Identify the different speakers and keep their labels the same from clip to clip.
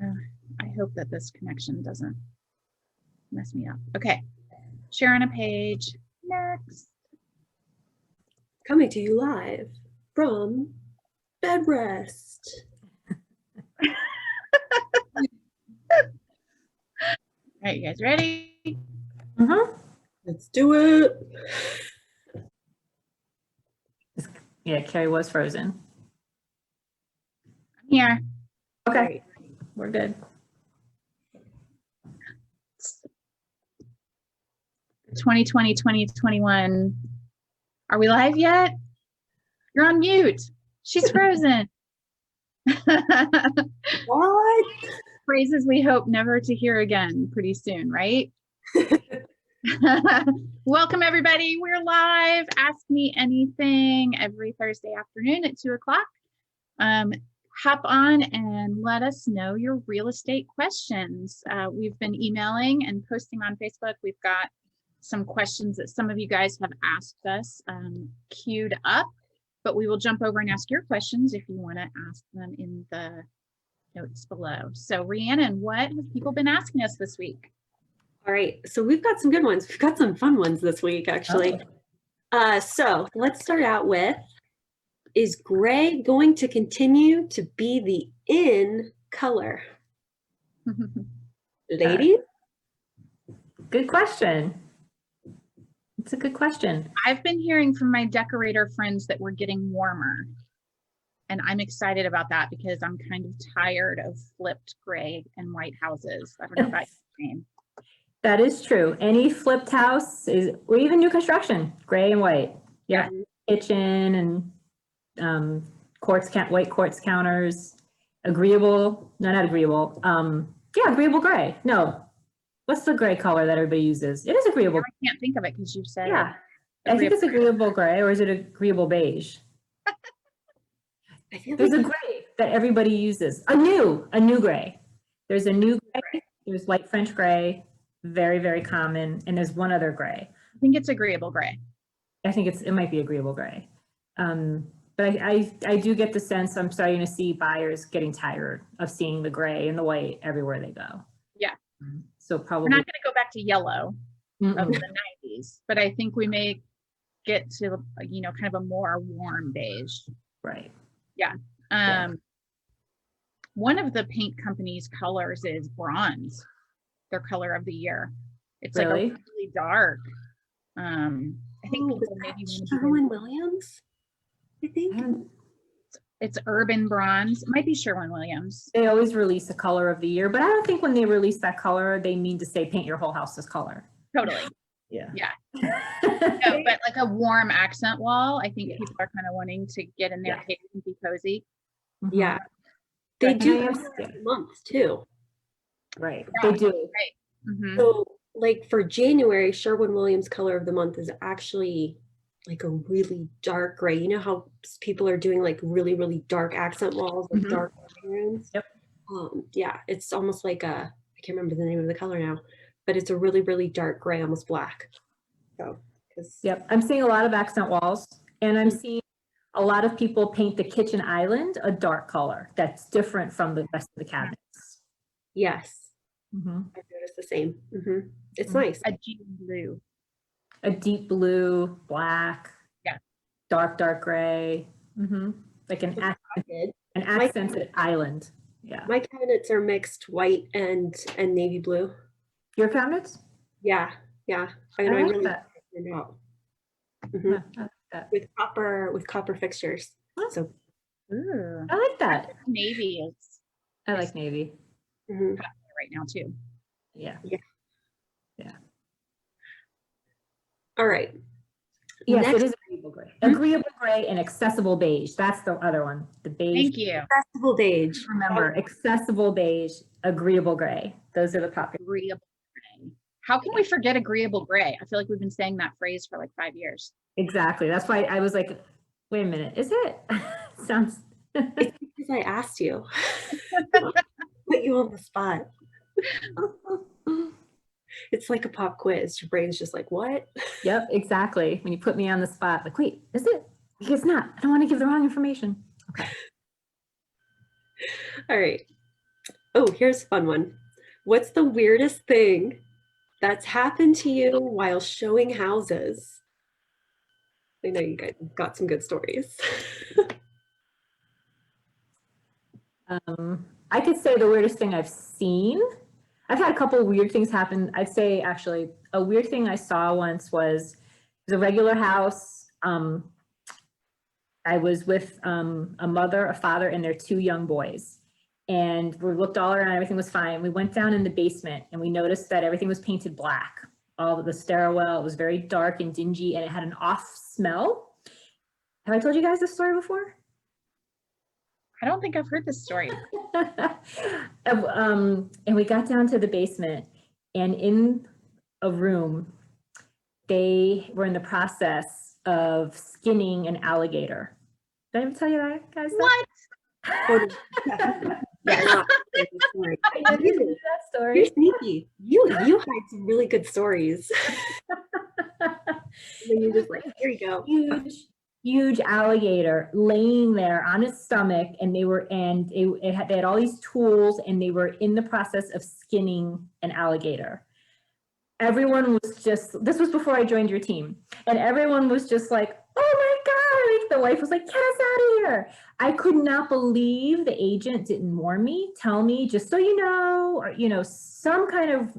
Speaker 1: I hope that this connection doesn't mess me up. Okay, share on a page. Next.
Speaker 2: Coming to you live from bed rest.
Speaker 1: All right, you guys ready?
Speaker 2: Let's do it.
Speaker 3: Yeah, Carrie was frozen.
Speaker 1: I'm here.
Speaker 3: Okay,
Speaker 2: Right.
Speaker 3: we're good.
Speaker 1: 2020, 2021. Are we live yet? You're on mute. She's frozen.
Speaker 2: What?
Speaker 1: Phrases we hope never to hear again pretty soon, right? Welcome, everybody. We're live. Ask Me Anything every Thursday afternoon at 2 o'clock. Hop on and let us know your real estate questions. We've been emailing and posting on Facebook. We've got some questions that some of you guys have asked us queued up, but we will jump over and ask your questions if you want to ask them in the notes below. So Rhiannon, what have people been asking us this week?
Speaker 2: All right, so we've got some good ones. We've got some fun ones this week, actually. So let's start out with, is gray going to continue to be the in color? Ladies?
Speaker 3: Good question. It's a good question.
Speaker 1: I've been hearing from my decorator friends that we're getting warmer. And I'm excited about that because I'm kind of tired of flipped gray and white houses. I don't know about you.
Speaker 3: That is true. Any flipped house is, or even new construction, gray and white. Yeah, kitchen and white quartz counters, agreeable, no, not agreeable. Yeah, agreeable gray. No, what's the gray color that everybody uses? It is agreeable.
Speaker 1: I can't think of it because you've said
Speaker 3: yeah. I think it's agreeable gray, or is it agreeable beige? There's a gray that everybody uses. A new gray. There's a new gray. There's light French gray, very, very common. And there's one other gray.
Speaker 1: I think it's agreeable gray.
Speaker 3: I think it might be agreeable gray. But I do get the sense I'm starting to see buyers getting tired of seeing the gray and the white everywhere they go.
Speaker 1: Yeah.
Speaker 3: So probably
Speaker 1: we're not going to go back to yellow of the 90s, but I think we may get to, you know, kind of a more warm beige.
Speaker 3: Right.
Speaker 1: Yeah. One of the paint company's colors is bronze, their color of the year. It's like a really dark. I think people maybe
Speaker 2: Sherwin-Williams, I think.
Speaker 1: It's urban bronze. It might be Sherwin-Williams.
Speaker 3: They always release a color of the year, but I don't think when they release that color, they mean to say paint your whole house this color.
Speaker 1: Totally.
Speaker 3: Yeah.
Speaker 1: No, but like a warm accent wall, I think people are kind of wanting to get in their cave and be cozy.
Speaker 2: Yeah. They do months too.
Speaker 3: Right. They do.
Speaker 1: Right.
Speaker 2: So like for January, Sherwin-Williams color of the month is actually like a really dark gray. You know how people are doing like really, really dark accent walls, like dark rooms?
Speaker 3: Yep.
Speaker 2: Yeah, it's almost like I can't remember the name of the color now, but it's a really, really dark gray, almost black. So,
Speaker 3: yep, I'm seeing a lot of accent walls, and I'm seeing a lot of people paint the kitchen island a dark color that's different from the rest of the cabinets.
Speaker 2: Yes, I've noticed the same. It's nice.
Speaker 1: A deep blue.
Speaker 3: A deep blue, black, dark gray, like an accented island. Yeah.
Speaker 2: My cabinets are mixed white and navy blue.
Speaker 3: Your cabinets?
Speaker 2: Yeah. I
Speaker 3: like
Speaker 2: really
Speaker 3: that.
Speaker 2: turned out.
Speaker 3: Yeah, I like that.
Speaker 2: With copper fixtures. So
Speaker 3: I like that.
Speaker 1: Navy is.
Speaker 3: I like navy.
Speaker 1: Right now too.
Speaker 3: Yeah.
Speaker 2: All right.
Speaker 3: Yes, it is agreeable gray. Agreeable gray and accessible beige. That's the other one. The beige.
Speaker 1: Thank you.
Speaker 2: Accessible beige.
Speaker 3: Remember, accessible beige, agreeable gray. Those are the popular.
Speaker 1: Agreeable gray. How can we forget agreeable gray? I feel like we've been saying that phrase for like 5 years.
Speaker 3: Exactly. That's why I was like, wait a minute, is it? Sounds.
Speaker 2: It's because I asked you. Put you on the spot. It's like a pop quiz. Your brain's just like, what?
Speaker 3: Yep, exactly. When you put me on the spot, like, wait, is it? It's not. I don't want to give the wrong information. Okay.
Speaker 2: All right. Oh, here's a fun one. What's the weirdest thing that's happened to you while showing houses? I know you guys got some good stories.
Speaker 3: I could say the weirdest thing I've seen. I've had a couple weird things happen. I'd say actually a weird thing I saw once was a regular house. I was with a mother, a father, and their two young boys. And we looked all around, everything was fine. We went down in the basement and we noticed that everything was painted black. All of the stairwell, it was very dark and dingy and it had an off smell. Have I told you guys this story before?
Speaker 1: I don't think I've heard this story.
Speaker 3: And we got down to the basement, and in a room, they were in the process of skinning an alligator. Did I ever tell you that, guys?
Speaker 1: What?
Speaker 2: Yeah.
Speaker 3: I didn't do that
Speaker 2: You're
Speaker 3: story.
Speaker 2: sneaky. You had some really good stories. And then you're just like, here you go.
Speaker 3: Huge alligator laying there on its stomach, and they had all these tools, and they were in the process of skinning an alligator. Everyone was just, this was before I joined your team, and everyone was just like, oh my God, like the wife was like, get us out of here. I could not believe the agent didn't warn me, tell me, just so you know, or, some kind of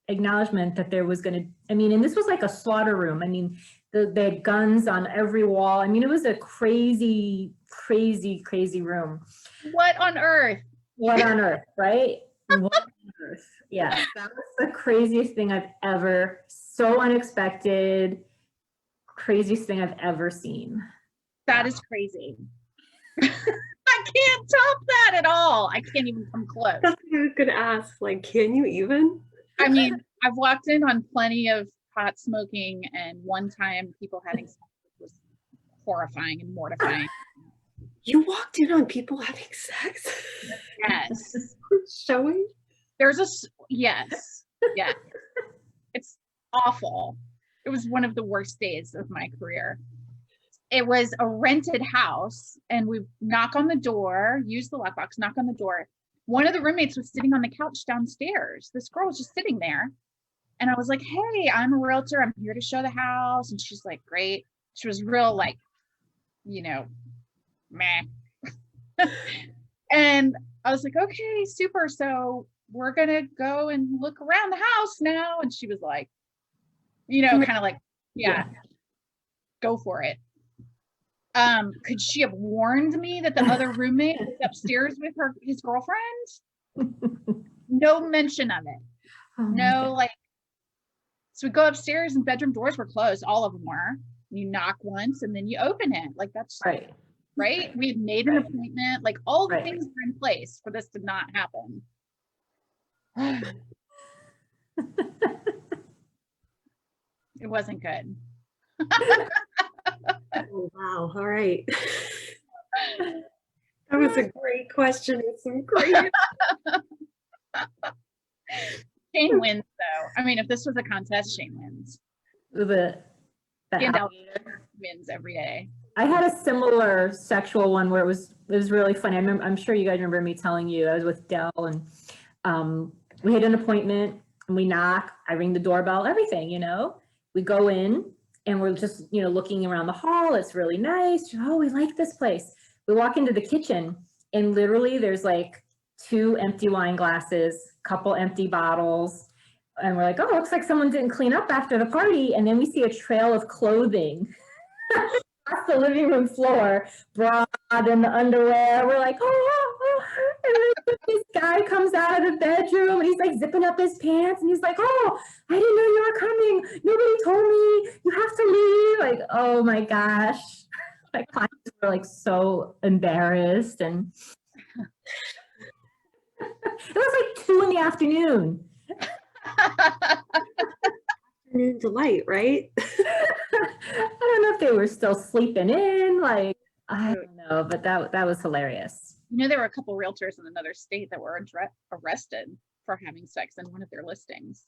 Speaker 3: acknowledgement that there was going to, and this was like a slaughter room. They had guns on every wall. It was a crazy, crazy, crazy room.
Speaker 1: What on earth?
Speaker 3: What on earth, right? What on earth? Yeah, that was the craziest thing I've ever, so unexpected, craziest thing I've ever seen.
Speaker 1: That is crazy. I can't top that at all. I can't even come close.
Speaker 2: That's what I was gonna ask. Like, can you even?
Speaker 1: I've walked in on plenty of pot smoking, and one time people having sex was horrifying and mortifying.
Speaker 2: You walked in on people having sex?
Speaker 1: Yes.
Speaker 2: Showing?
Speaker 1: Yes. It's awful. It was one of the worst days of my career. It was a rented house, and we knock on the door, use the lockbox, knock on the door. One of the roommates was sitting on the couch downstairs. This girl was just sitting there. And I was like, hey, I'm a realtor. I'm here to show the house. And she's like, great. She was real like, meh. And I was like, okay, super. So we're going to go and look around the house now. And she was like, kind of like, yeah, go for it. Could she have warned me that the other roommate was upstairs with his girlfriend? No mention of it. No, so we go upstairs and bedroom doors were closed. All of them were. You knock once and then you open it. Like, that's
Speaker 3: right.
Speaker 1: Right. We had made an appointment. Like, all the things were in place for this to not happen. It wasn't good.
Speaker 2: Oh, wow. All right. That was a great question with some great.
Speaker 1: Shane wins, though. If this was a contest, Shane wins.
Speaker 3: The
Speaker 1: alligator wins every day.
Speaker 3: I had a similar sexual one where it was really funny. I'm sure you guys remember me telling you I was with Dell, and we had an appointment, and we knock. I ring the doorbell. Everything, we go in, and we're just looking around the hall. It's really nice. Oh, we like this place. We walk into the kitchen, and literally there's like 2 empty wine glasses, couple empty bottles. And we're like, oh, looks like someone didn't clean up after the party. And then we see a trail of clothing across the living room floor, bra and the underwear. We're like, oh. And then this guy comes out of the bedroom, and he's like zipping up his pants. And he's like, oh, I didn't know you were coming. Nobody told me. You have to leave. Like, oh my gosh. My clients were like so embarrassed. And it was like 2 in the afternoon.
Speaker 2: Afternoon delight, right?
Speaker 3: I don't know if they were still sleeping in. Like, I don't know, but that was hilarious.
Speaker 1: There were a couple realtors in another state that were arrested for having sex in one of their listings.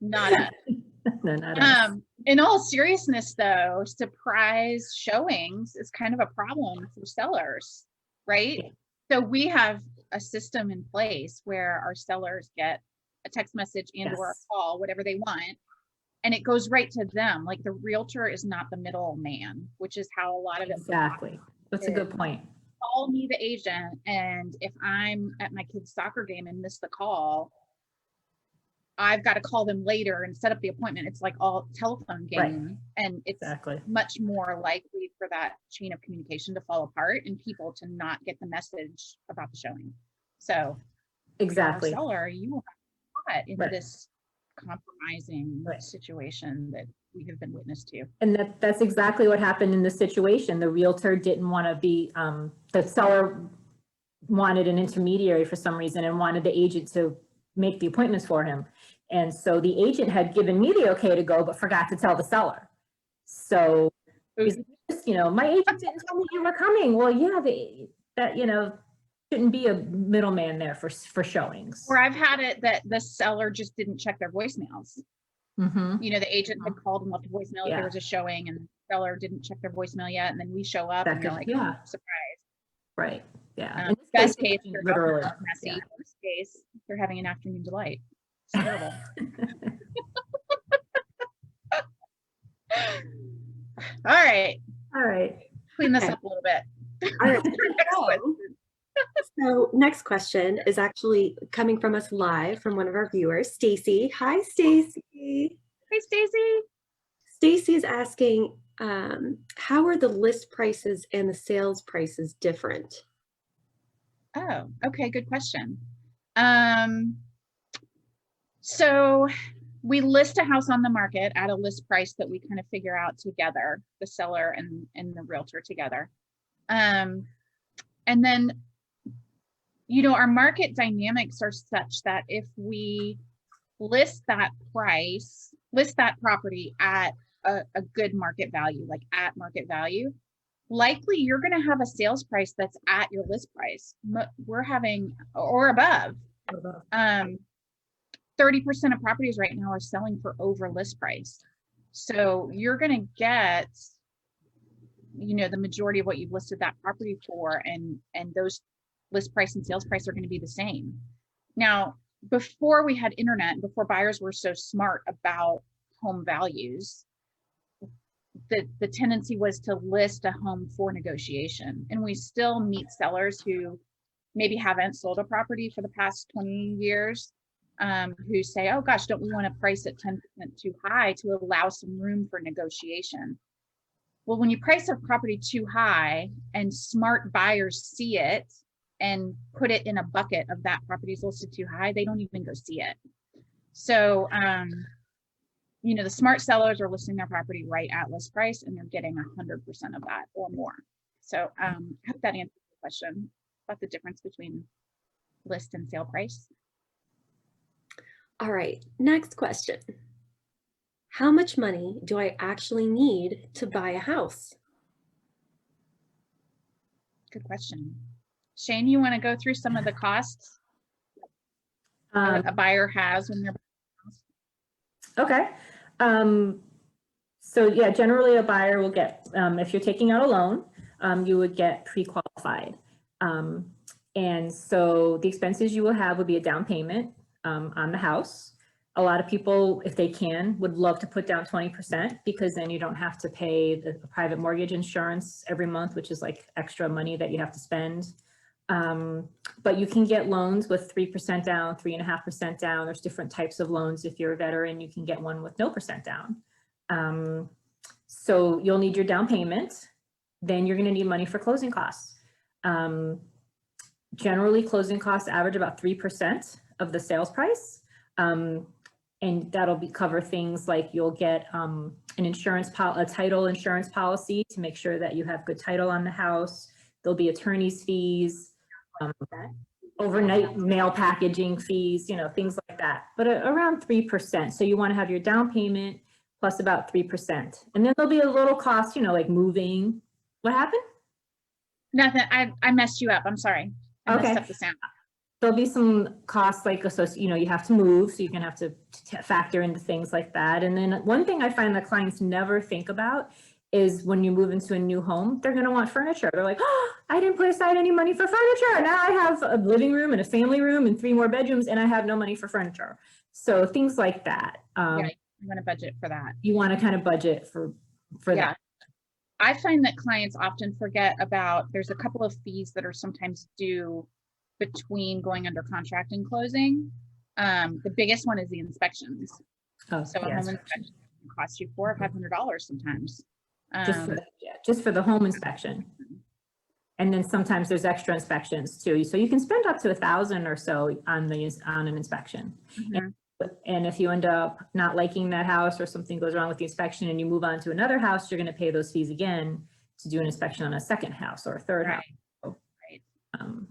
Speaker 1: Not us.
Speaker 3: No, not us.
Speaker 1: In all seriousness though, surprise showings is kind of a problem for sellers, right?
Speaker 3: Yeah.
Speaker 1: So we have a system in place where our sellers get a text message and or a
Speaker 3: Yes.
Speaker 1: call, whatever they want, and it goes right to them. Like the realtor is not the middleman, which is how a lot of it
Speaker 3: Exactly. That's a good point.
Speaker 1: call me the agent, and if I'm at my kid's soccer game and miss the call, I've got to call them later and set up the appointment. It's like all telephone game.
Speaker 3: Right.
Speaker 1: And it's
Speaker 3: Exactly.
Speaker 1: much more likely for that chain of communication to fall apart and people to not get the message about the showing. So
Speaker 3: Exactly.
Speaker 1: our seller, you will have caught in
Speaker 3: Right.
Speaker 1: this compromising
Speaker 3: Right.
Speaker 1: situation that we have been witness to.
Speaker 3: And that's exactly what happened in this situation. The realtor didn't want to be, the seller wanted an intermediary for some reason and wanted the agent to make the appointments for him. And so the agent had given me the okay to go, but forgot to tell the seller. So, my agent didn't tell me you were coming. Well, yeah, shouldn't be a middleman there for showings.
Speaker 1: Or I've had it that the seller just didn't check their voicemails.
Speaker 3: Mm-hmm.
Speaker 1: The agent had called and left a voicemail if
Speaker 3: Yeah.
Speaker 1: there was a showing, and the seller didn't check their voicemail yet, and then we show up and they're like,
Speaker 3: Yeah.
Speaker 1: surprise.
Speaker 3: Right. Yeah. In this
Speaker 1: Best
Speaker 3: case,
Speaker 1: case, they're
Speaker 3: literally.
Speaker 1: messy.
Speaker 3: Yeah.
Speaker 1: Worst case, they're having an afternoon delight. It's terrible. All right,
Speaker 3: All right.
Speaker 1: clean this
Speaker 2: Okay.
Speaker 1: up a little bit.
Speaker 2: All right. So next question is actually coming from us live from one of our viewers, Stacy. Hi, Stacy.
Speaker 1: Hey, Stacy.
Speaker 2: Stacy is asking, how are the list prices and the sales prices different?
Speaker 1: Oh, okay, good question. So we list a house on the market at a list price that we kind of figure out together, the seller and the realtor together. And then, our market dynamics are such that if we list that property at a good market value, like at market value, likely you're going to have a sales price that's at your list price. We're having, or above. 30% of properties right now are selling for over list price. So you're going to get, the majority of what you've listed that property for, and those list price and sales price are going to be the same. Now, before we had internet, before buyers were so smart about home values, the tendency was to list a home for negotiation. And we still meet sellers who maybe haven't sold a property for the past 20 years, who say, oh gosh, don't we want to price it 10% too high to allow some room for negotiation? Well, when you price a property too high and smart buyers see it and put it in a bucket of that property is listed too high, they don't even go see it. So, the smart sellers are listing their property right at list price, and they're getting 100% of that or more. So I hope that answers the question about the difference between list and sale price.
Speaker 2: All right, next question. How much money do I actually need to buy a house?
Speaker 1: Good question. Shane, you want to go through some of the costs a buyer has when they're buying a house?
Speaker 3: Okay. So yeah, generally a buyer will get, if you're taking out a loan, you would get pre-qualified. And so the expenses you will have would be a down payment on the house. A lot of people, if they can, would love to put down 20% because then you don't have to pay the private mortgage insurance every month, which is like extra money that you have to spend. But you can get loans with 3% down, 3.5% down. There's different types of loans. If you're a veteran, you can get one with no percent down. So you'll need your down payment. Then you're going to need money for closing costs. Generally, closing costs average about 3% of the sales price. And that'll cover things like you'll get a title insurance policy to make sure that you have good title on the house. There'll be attorney's fees, overnight mail packaging fees, things like that, but around 3%. So you want to have your down payment plus about 3%. And then there'll be a little cost, like moving. What happened?
Speaker 1: Nothing. I messed you up. I'm sorry. I messed up the sound.
Speaker 3: there'll be some costs like you have to move, so you're gonna have to factor into things like that. And then one thing I find that clients never think about is when you move into a new home, they're gonna want furniture. They're like, oh, I didn't put aside any money for furniture. Now I have a living room and a family room and 3 more bedrooms, and I have no money for furniture. So things like that.
Speaker 1: Yeah, you want to budget for that.
Speaker 3: You want to kind of budget for that.
Speaker 1: I find that clients often forget about, there's a couple of fees that are sometimes due between going under contract and closing. The biggest one is the inspections.
Speaker 3: Oh,
Speaker 1: So a home inspection can cost you $400 or $500 sometimes.
Speaker 3: Just for the home inspection. And then sometimes there's extra inspections too. So you can spend up to $1,000 or so on an inspection.
Speaker 1: Mhm.
Speaker 3: And if you end up not liking that house or something goes wrong with the inspection and you move on to another house, you're going to pay those fees again to do an inspection on a second house or a third house.
Speaker 1: Right.
Speaker 3: Um,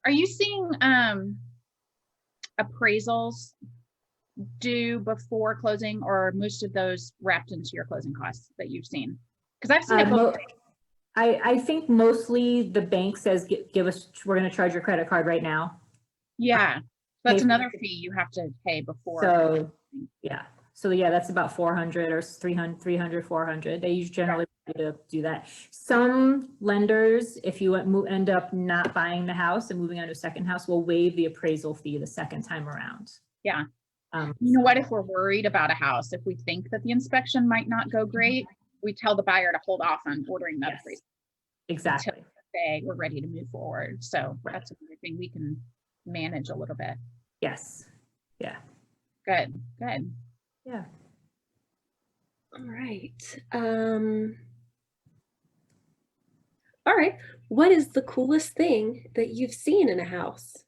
Speaker 1: Are you seeing appraisals due before closing, or most of those wrapped into your closing costs that you've seen? Because I've seen it both ways.
Speaker 3: I think mostly the bank says, give us, we're going to charge your credit card right now.
Speaker 1: Yeah, that's another fee you have to pay before.
Speaker 3: So yeah. So yeah, that's about 400 or 300, 400. They usually generally do that. Some lenders, if you end up not buying the house and moving on to a second house, will waive the appraisal fee the second time around.
Speaker 1: Yeah. You know what, if we're worried about a house, if we think that the inspection might not go great, we tell the buyer to hold off on ordering that appraisal.
Speaker 3: Exactly.
Speaker 1: Until they we're ready to move forward. So that's another thing we can manage a little bit.
Speaker 3: Yes. Yeah.
Speaker 1: Good.
Speaker 3: Yeah.
Speaker 2: All right. All right. What is the coolest thing that you've seen in a house?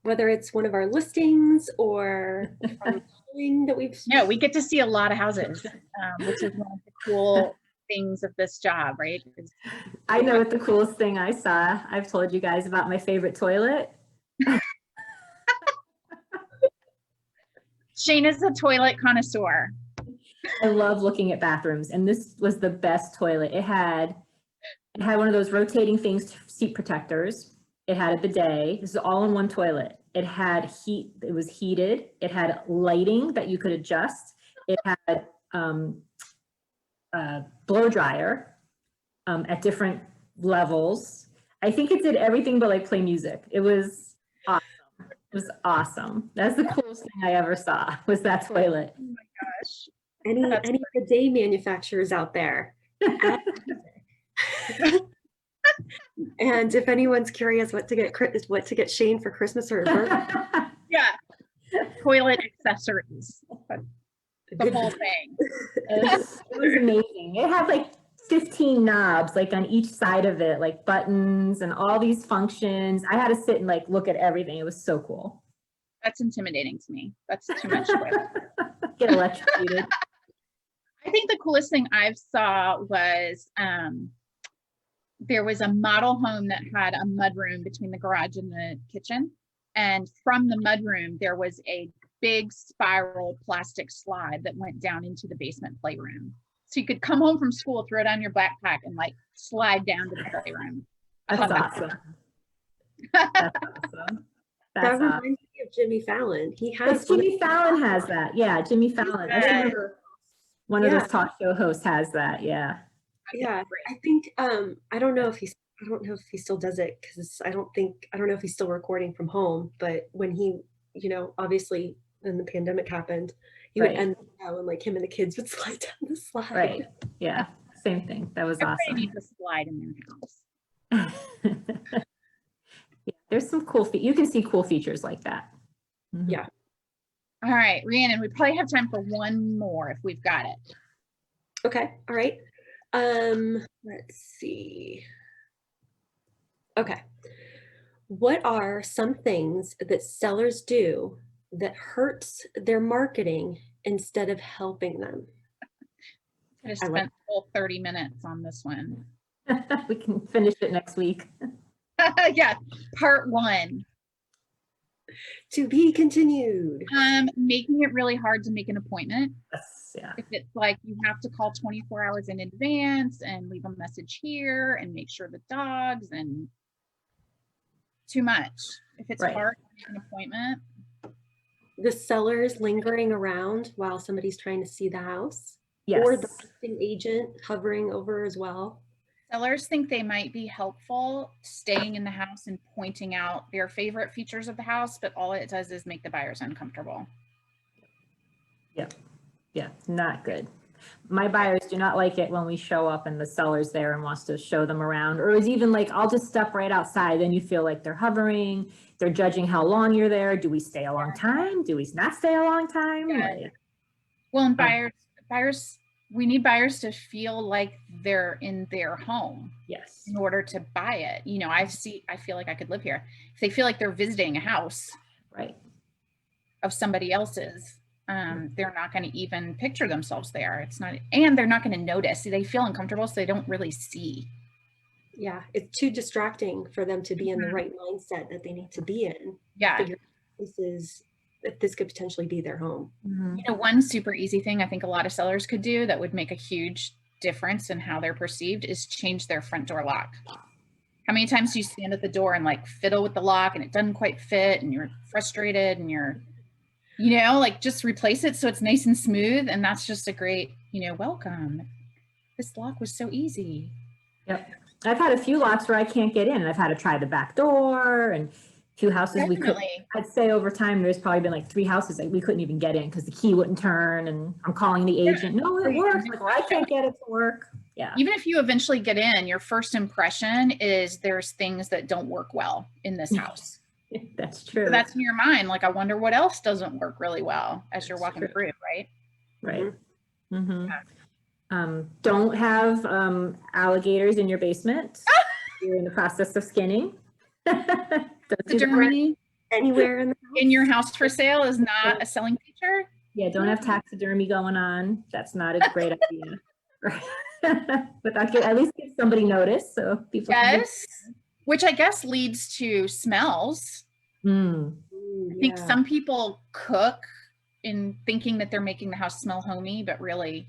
Speaker 2: Whether it's one of our listings or from showing that we've.
Speaker 1: No, we get to see a lot of houses, which is one of the cool things of this job, right?
Speaker 3: I know what the coolest thing I saw. I've told you guys about my favorite toilet.
Speaker 1: Shane is a toilet connoisseur.
Speaker 3: I love looking at bathrooms, and this was the best toilet. It had one of those rotating things, seat protectors. It had a bidet. This is all in one toilet. It had heat. It was heated. It had lighting that you could adjust. It had blow dryer at different levels. I think it did everything but like play music. It was awesome. It was awesome. That's the coolest thing I ever saw, was that toilet.
Speaker 1: Oh my gosh.
Speaker 2: Any bidet manufacturers out there? And if anyone's curious what to get Shane for Christmas or birthday,
Speaker 1: Yeah. Toilet accessories. The whole thing.
Speaker 3: It was amazing. It had like 15 knobs like on each side of it, like buttons and all these functions. I had to sit and like look at everything. It was so cool.
Speaker 1: That's intimidating to me. That's too much.
Speaker 3: Get electrocuted.
Speaker 1: I think the coolest thing I've saw was there was a model home that had a mudroom between the garage and the kitchen. And from the mudroom, there was a big spiral plastic slide that went down into the basement playroom. So you could come home from school, throw it on your backpack, and like slide down to the playroom.
Speaker 3: That's awesome. That's awesome.
Speaker 2: that reminds me of Jimmy Fallon. He has
Speaker 3: Jimmy Fallon has that. Yeah, Jimmy Fallon. I remember one of those talk show hosts has that. Yeah.
Speaker 2: Yeah, I think I don't know if he still does it, because I don't know if he's still recording from home, but when he, obviously when the pandemic happened, he would end the show and like him and the kids would slide down the slide.
Speaker 3: Right. Yeah. Same thing. That was
Speaker 1: Everybody
Speaker 3: awesome.
Speaker 1: needs a slide in their house.
Speaker 3: Yeah, there's some cool you can see cool features like that. Mm-hmm.
Speaker 2: Yeah.
Speaker 1: All right, Rhiannon, we probably have time for one more if we've got it.
Speaker 2: Okay. All right. Let's see. Okay. What are some things that sellers do that hurts their marketing instead of helping them?
Speaker 1: I just spent the whole 30 minutes on this one.
Speaker 3: We can finish it next week.
Speaker 1: Yeah, part 1.
Speaker 2: To be continued.
Speaker 1: Making it really hard to make an appointment.
Speaker 3: Yes, yeah.
Speaker 1: If it's like you have to call 24 hours in advance and leave a message here and make sure the dogs and too much. If it's
Speaker 3: Right.
Speaker 1: hard to make an appointment,
Speaker 2: The sellers lingering around while somebody's trying to see the house, or the
Speaker 3: Yes.
Speaker 2: listing agent hovering over as well.
Speaker 1: sellers think they might be helpful staying in the house and pointing out their favorite features of the house, but all it does is make the buyers uncomfortable.
Speaker 3: Yeah, not good. My buyers do not like it when we show up and the seller's there and wants to show them around, or it's even like, I'll just step right outside. Then you feel like they're hovering, they're judging how long you're there. Do we stay a long time? Do we not stay a long time?
Speaker 1: Yeah.
Speaker 3: Like,
Speaker 1: Well, and buyers, we need buyers to feel like they're in their home
Speaker 3: yes,
Speaker 1: in order to buy it. You know, I feel like I could live here. If they feel like they're visiting a house
Speaker 3: right.
Speaker 1: of somebody else's, they're not going to even picture themselves there. It's not, and they're not going to notice. They feel uncomfortable, so they don't really see.
Speaker 2: Yeah, it's too distracting for them to be in the
Speaker 1: Mhm.
Speaker 2: right mindset that they need to be in.
Speaker 1: Yeah.
Speaker 2: Figure that this could potentially be their home.
Speaker 3: Mhm.
Speaker 1: You know, one super easy thing I think a lot of sellers could do that would make a huge difference in how they're perceived is change their front door lock. How many times do you stand at the door and like fiddle with the lock and it doesn't quite fit and you're frustrated and you're, you know, like just replace it so it's nice and smooth. And that's just a great, you know, welcome. This lock was so easy.
Speaker 3: Yep. I've had a few lots where I can't get in and I've had to try the back door, and a few houses we could,
Speaker 1: Definitely.
Speaker 3: I'd say over time, there's probably been like 3 houses that we couldn't even get in because the key wouldn't turn, and I'm calling the agent, no, it works. Like, well, I can't get it to work. Yeah.
Speaker 1: Even if you eventually get in, your first impression is there's things that don't work well in this house.
Speaker 3: That's true.
Speaker 1: So that's in your mind. Like, I wonder what else doesn't work really well as you're
Speaker 3: That's
Speaker 1: walking
Speaker 3: true.
Speaker 1: through, right?
Speaker 3: Right. Don't have alligators in your basement. You're in the process of skinning. Don't do that.
Speaker 1: Taxidermy
Speaker 2: Anywhere in the house.
Speaker 1: in your house for sale is not a selling feature.
Speaker 3: Yeah, don't have taxidermy going on. That's not a great idea. But at least give somebody notice so people can
Speaker 1: Yes, which I guess leads to smells.
Speaker 3: Mm,
Speaker 1: I think some people cook in thinking that they're making the house smell homey, but really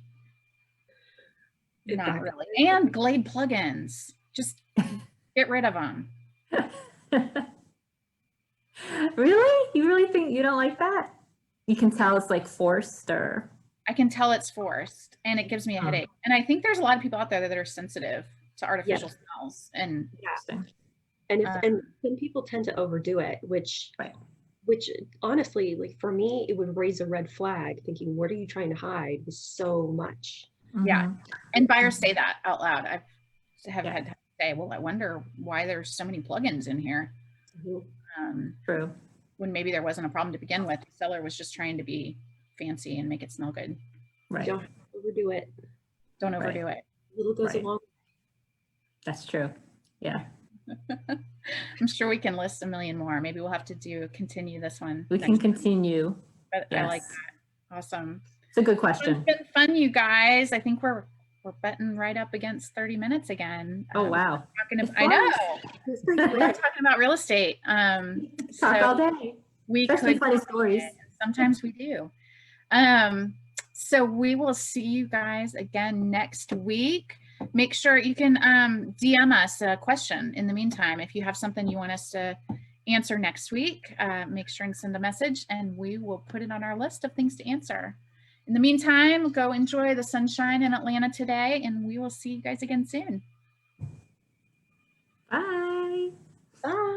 Speaker 1: not really. And Glade plugins, just get rid of them.
Speaker 3: Really? You really think you don't like that? You can tell it's like forced, or
Speaker 1: I can tell it's forced and it gives me a headache. And I think there's a lot of people out there that are sensitive to artificial smells. And
Speaker 3: interesting.
Speaker 2: And some people tend to overdo it, which honestly, like for me, it would raise a red flag thinking, what are you trying to hide with so much?
Speaker 1: Yeah. And buyers say that out loud. I have had to say, well, I wonder why there's so many plugins in here.
Speaker 3: True.
Speaker 1: When maybe there wasn't a problem to begin with. The seller was just trying to be fancy and make it smell good.
Speaker 3: Right.
Speaker 2: Don't overdo it.
Speaker 1: Don't overdo it.
Speaker 2: Little goes along.
Speaker 3: That's true. Yeah.
Speaker 1: I'm sure we can list a million more. Maybe we'll have to continue this one.
Speaker 3: We can continue.
Speaker 1: But I like that. Awesome.
Speaker 3: It's a good question.
Speaker 1: It's been fun, you guys. I think we're butting right up against 30 minutes again.
Speaker 3: Oh, wow.
Speaker 1: I know. We're talking about real estate.
Speaker 3: Talk all day.
Speaker 1: We
Speaker 3: Especially funny stories.
Speaker 1: Sometimes we do. So we will see you guys again next week. Make sure you can DM us a question in the meantime. If you have something you want us to answer next week, make sure and send a message and we will put it on our list of things to answer. In the meantime, go enjoy the sunshine in Atlanta today, and we will see you guys again soon.
Speaker 3: Bye.
Speaker 2: Bye.